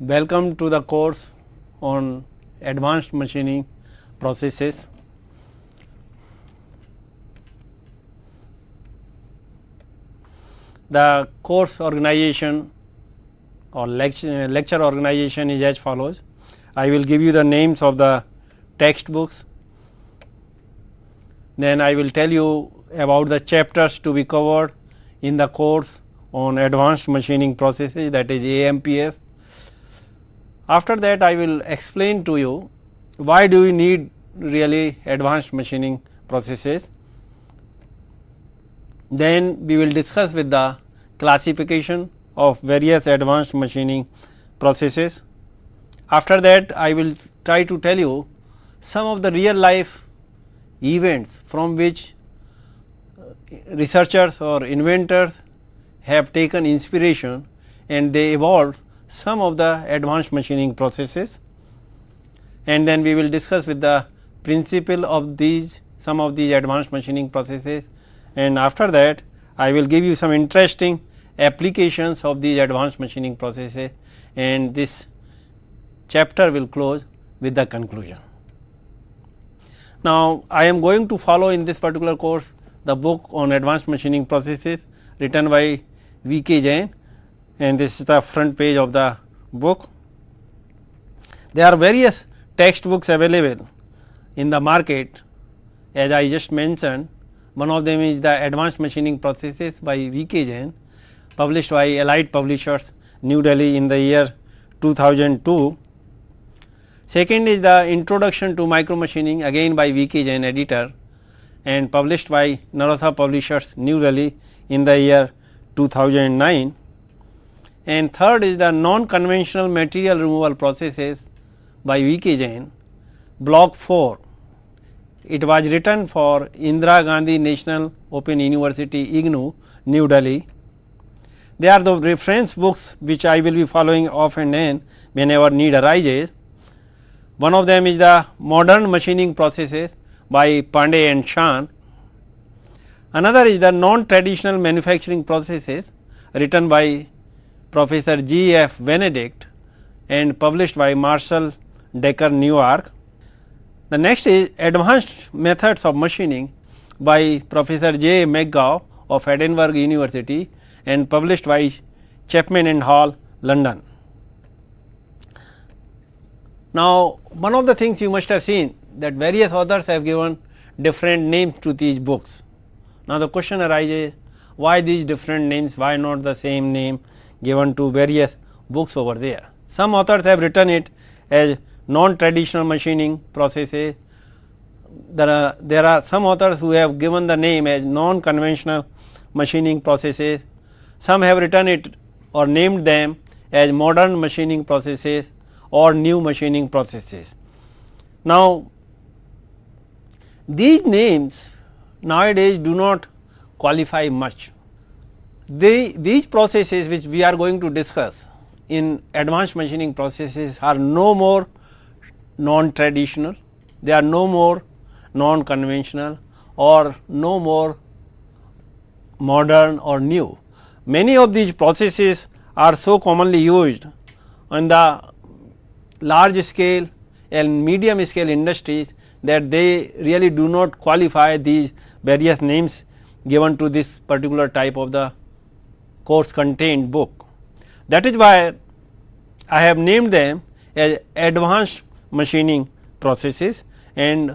Welcome to the course on advanced machining processes. The course organization or lecture organization is as follows. I will give you the names of the textbooks, then I will tell you about the chapters to be covered in the course on advanced machining processes, that is AMPS. After that, I will explain to you why do we need really advanced machining processes. Then we will discuss with the classification of various advanced machining processes. After that, I will try to tell you some of the real life events from which researchers or inventors have taken inspiration and they evolved some of the advanced machining processes, and then we will discuss with the principle of these some of these advanced machining processes, and after that I will give you some interesting applications of these advanced machining processes, and this chapter will close with the conclusion. Now, I am going to follow in this particular course the book on advanced machining processes written by V.K. Jain, and this is the front page of the book. There are various textbooks available in the market, as I just mentioned. One of them is the Advanced Machining Processes by V.K. Jain, published by Allied Publishers, New Delhi in the year 2002. Second is the Introduction to Micromachining, again by V.K. Jain, editor, and published by Narosa Publishers, New Delhi in the year 2009. And third is the Non-Conventional Material Removal Processes by V.K. Jain, block 4. It was written for Indira Gandhi National Open University, IGNOU, New Delhi. They are the reference books which I will be following off and on whenever need arises. One of them is the Modern Machining Processes by Pandey and Shan. Another is the Non-Traditional Manufacturing Processes, written by Professor G. F. Benedict and published by Marshall Decker, New York. The next is Advanced Methods of Machining by Professor J. McGough of Edinburgh University and published by Chapman and Hall, London. Now, one of the things you must have seen that various authors have given different names to these books. Now, the question arises, why these different names, why not the same name given to various books over there. Some authors have written it as non-traditional machining processes. There are some authors who have given the name as non-conventional machining processes. Some have written it or named them as modern machining processes or new machining processes. Now, these names nowadays do not qualify much. These processes which we are going to discuss in advanced machining processes are no more non-traditional, they are no more non-conventional or no more modern or new. Many of these processes are so commonly used on the large scale and medium scale industries that they really do not qualify these various names given to this particular type of the course contained book. That is why I have named them as advanced machining processes, and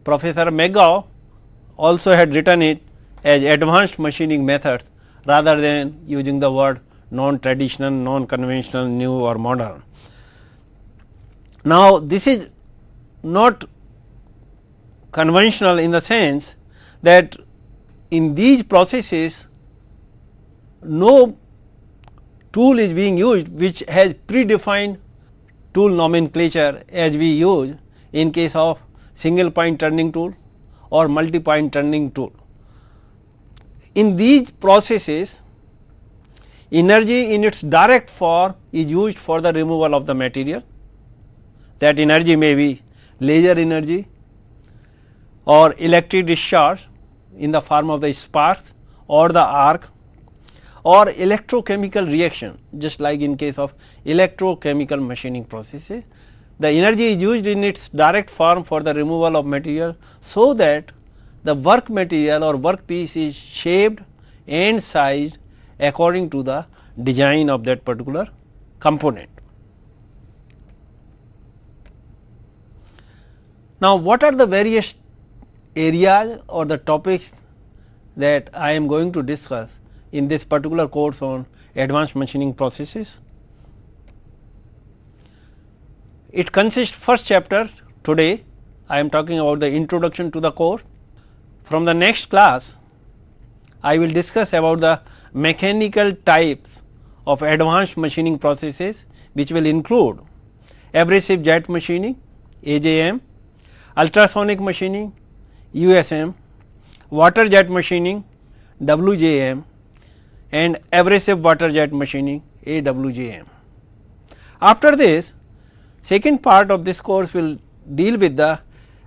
Professor McGough also had written it as advanced machining methods rather than using the word non-traditional, non-conventional, new or modern. Now, this is not conventional in the sense that in these processes no tool is being used which has predefined tool nomenclature as we use in case of single point turning tool or multi point turning tool. In these processes, energy in its direct form is used for the removal of the material. That energy may be laser energy or electric discharge in the form of the sparks or the arc, or electrochemical reaction, just like in case of electrochemical machining processes. The energy is used in its direct form for the removal of material, so that the work material or work piece is shaped and sized according to the design of that particular component. Now, what are the various areas or the topics that I am going to discuss in this particular course on advanced machining processes? It consists first chapter. Today I am talking about the introduction to the course. From the next class I will discuss about the mechanical types of advanced machining processes, which will include abrasive jet machining AJM, ultrasonic machining USM, water jet machining WJM, and abrasive water jet machining AWJM. After this, second part of this course will deal with the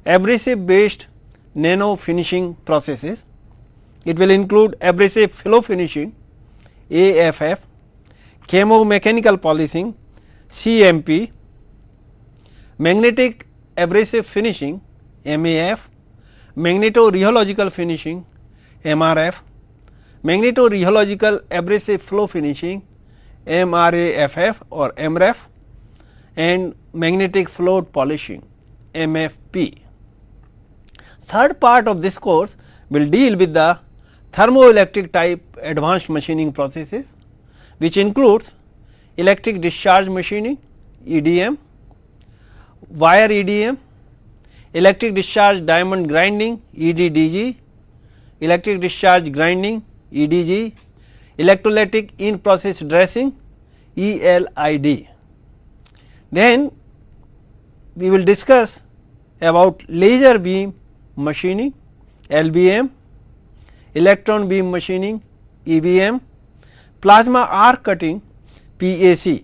abrasive based nano finishing processes. It will include abrasive flow finishing AFF, chemo mechanical polishing CMP, magnetic abrasive finishing MAF, magnetorheological finishing MRF, magnetorheological abrasive flow finishing MRAFF or MRAF, and magnetic float polishing MFP. Third part of this course will deal with the thermoelectric type advanced machining processes, which includes electric discharge machining EDM, wire EDM, electric discharge diamond grinding EDDG, electric discharge grinding EDG, electrolytic in process dressing ELID. Then we will discuss about laser beam machining LBM, electron beam machining EBM, plasma arc cutting PAC.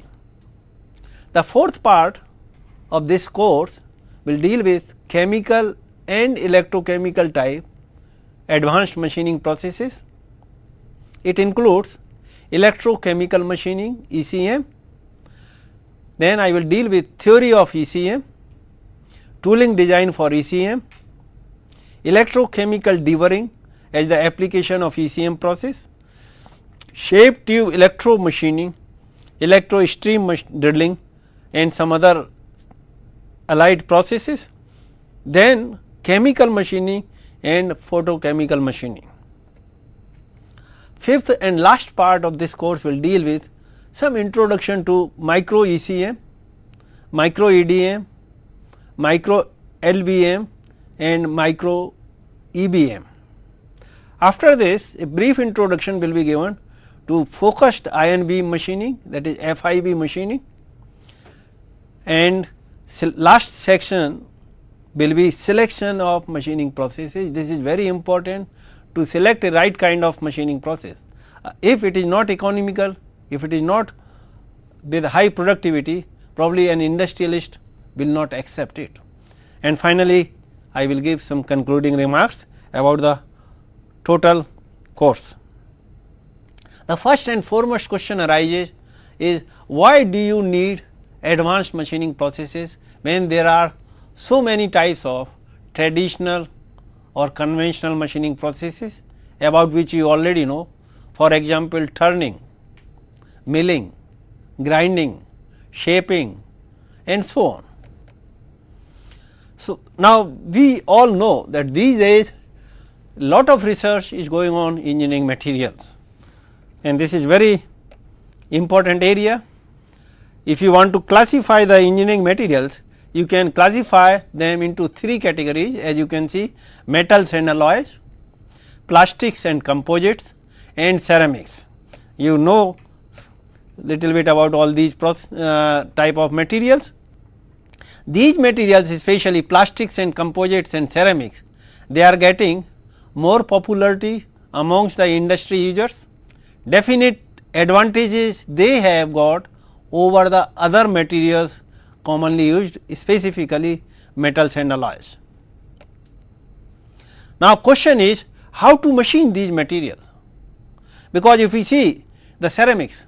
The fourth part of this course will deal with chemical and electrochemical type advanced machining processes. It includes electrochemical machining ECM. Then I will deal with theory of ECM, tooling design for ECM, electrochemical deburring as the application of ECM process, shape tube electro machining, electro stream drilling, and some other allied processes. Then chemical machining and photochemical machining. Fifth and last part of this course will deal with some introduction to micro ECM, micro EDM, micro LBM, and micro EBM. After this, a brief introduction will be given to focused ion beam machining, that is FIB machining, and last section will be selection of machining processes. This is very important to select a right kind of machining process. If it is not economical, if it is not with high productivity, probably an industrialist will not accept it. And finally, I will give some concluding remarks about the total course. The first and foremost question arises is, why do you need advanced machining processes when there are so many types of traditional or conventional machining processes about which you already know, for example, turning, milling, grinding, shaping, and so on. So, now we all know that these days lot of research is going on in engineering materials, and this is very important area. If you want to classify the engineering materials, you can classify them into three categories, as you can see: metals and alloys, plastics and composites, and ceramics. You know little bit about all these type of materials. These materials, especially plastics and composites and ceramics, they are getting more popularity amongst the industry users. Definite advantages they have got over the other materials commonly used, specifically metals and alloys. Now, question is how to machine these materials, because if we see the ceramics.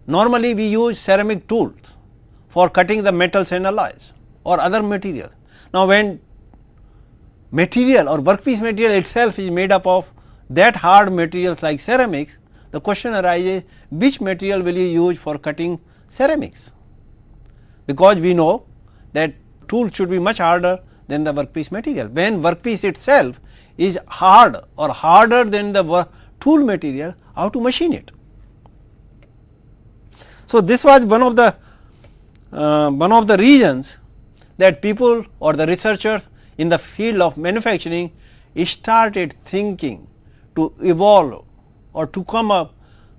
Normally we use ceramic tools for cutting the metals and alloys or other materials. Now, when material or workpiece material itself is made up of that hard materials like ceramics, the question arises, which material will you use for cutting ceramics? Because we know that tool should be much harder than the workpiece material. When workpiece itself is hard or harder than the tool material, how to machine it? So, this was one of the reasons that people or the researchers in the field of manufacturing started thinking to evolve or to come up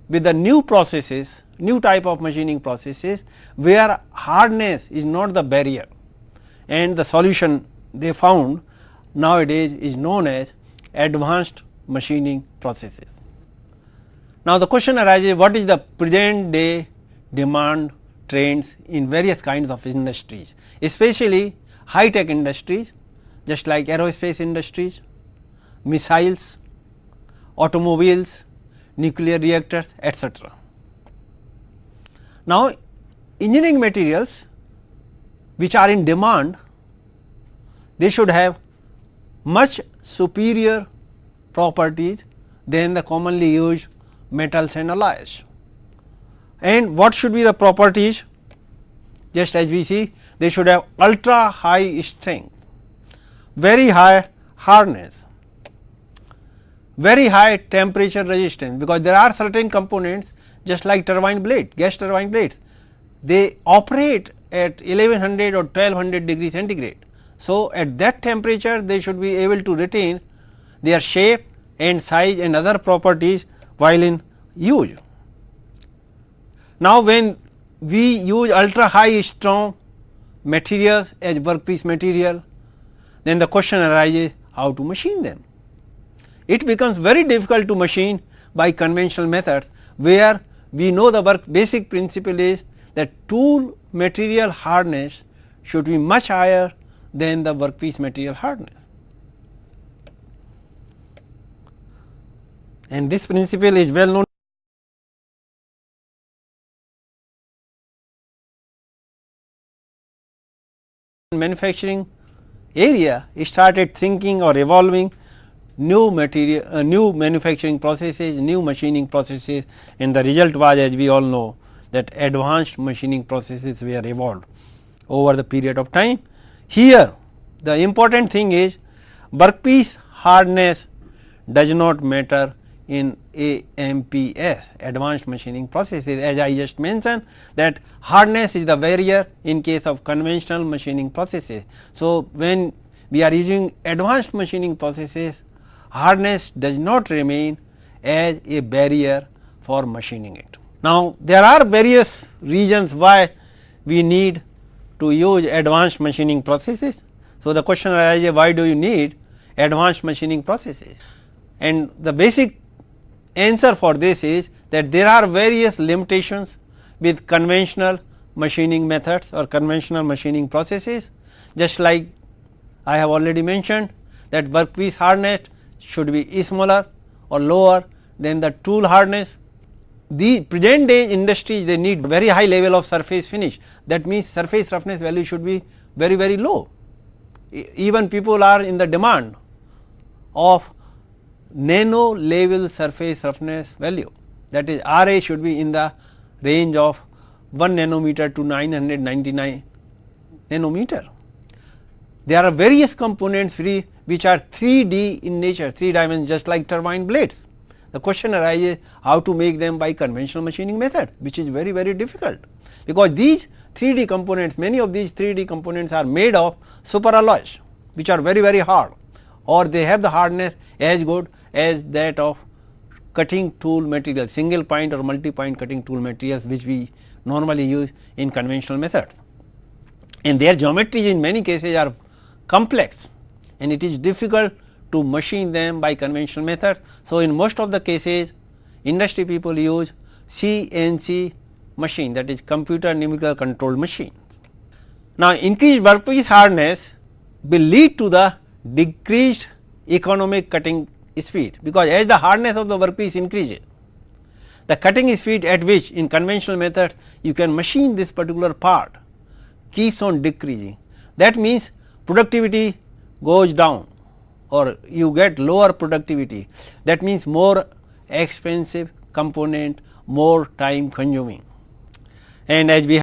with the new processes, new type of machining processes, where hardness is not the barrier, and the solution they found nowadays is known as advanced machining processes. Now, the question arises, what is the present day demand trends in various kinds of industries, especially high tech industries just like aerospace industries, missiles, automobiles, nuclear reactors, etc. Now, engineering materials which are in demand, they should have much superior properties than the commonly used metals and alloys. And what should be the properties? Just as we see, they should have ultra high strength, very high hardness, very high temperature resistance, because there are certain components just like turbine blade, gas turbine blades, they operate at 1100 or 1200 degree centigrade. So, at that temperature they should be able to retain their shape and size and other properties while in use. Now, when we use ultra high strong materials as workpiece material, then the question arises, how to machine them? It becomes very difficult to machine by conventional methods, where we know the basic principle is that tool material hardness should be much higher than the workpiece material hardness. And this principle is well known. Manufacturing area started thinking or evolving new material, new manufacturing processes, new machining processes, and the result was, as we all know, that advanced machining processes were evolved over the period of time. Here the important thing is workpiece hardness does not matter in AMPS, advanced machining processes, as I just mentioned that hardness is the barrier in case of conventional machining processes. So, when we are using advanced machining processes, hardness does not remain as a barrier for machining it. Now, there are various reasons why we need to use advanced machining processes. So, the question arises, why do you need advanced machining processes? And the basic answer for this is that there are various limitations with conventional machining methods or conventional machining processes, just like I have already mentioned that workpiece hardness should be smaller or lower than the tool hardness. The present day industries, they need very high level of surface finish, that means surface roughness value should be very, very low. Even people are in the demand of nano level surface roughness value, that is RA should be in the range of 1 nanometer to 999 nanometer. There are various components which are 3D in nature, 3 dimensions, just like turbine blades. The question arises, how to make them by conventional machining method, which is very, very difficult, because these 3D components, many of these 3D components are made of superalloys, which are very, very hard, or they have the hardness as good as that of cutting tool materials, single point or multi point cutting tool materials, which we normally use in conventional methods. And their geometries in many cases are complex, and it is difficult to machine them by conventional method. So, in most of the cases industry people use CNC machine, that is computer numerical controlled machines. Now, increased workpiece hardness will lead to the decreased economic cutting speed, because as the hardness of the workpiece increases, the cutting speed at which in conventional methods you can machine this particular part keeps on decreasing. That means productivity goes down or you get lower productivity, that means more expensive component, more time consuming. And as we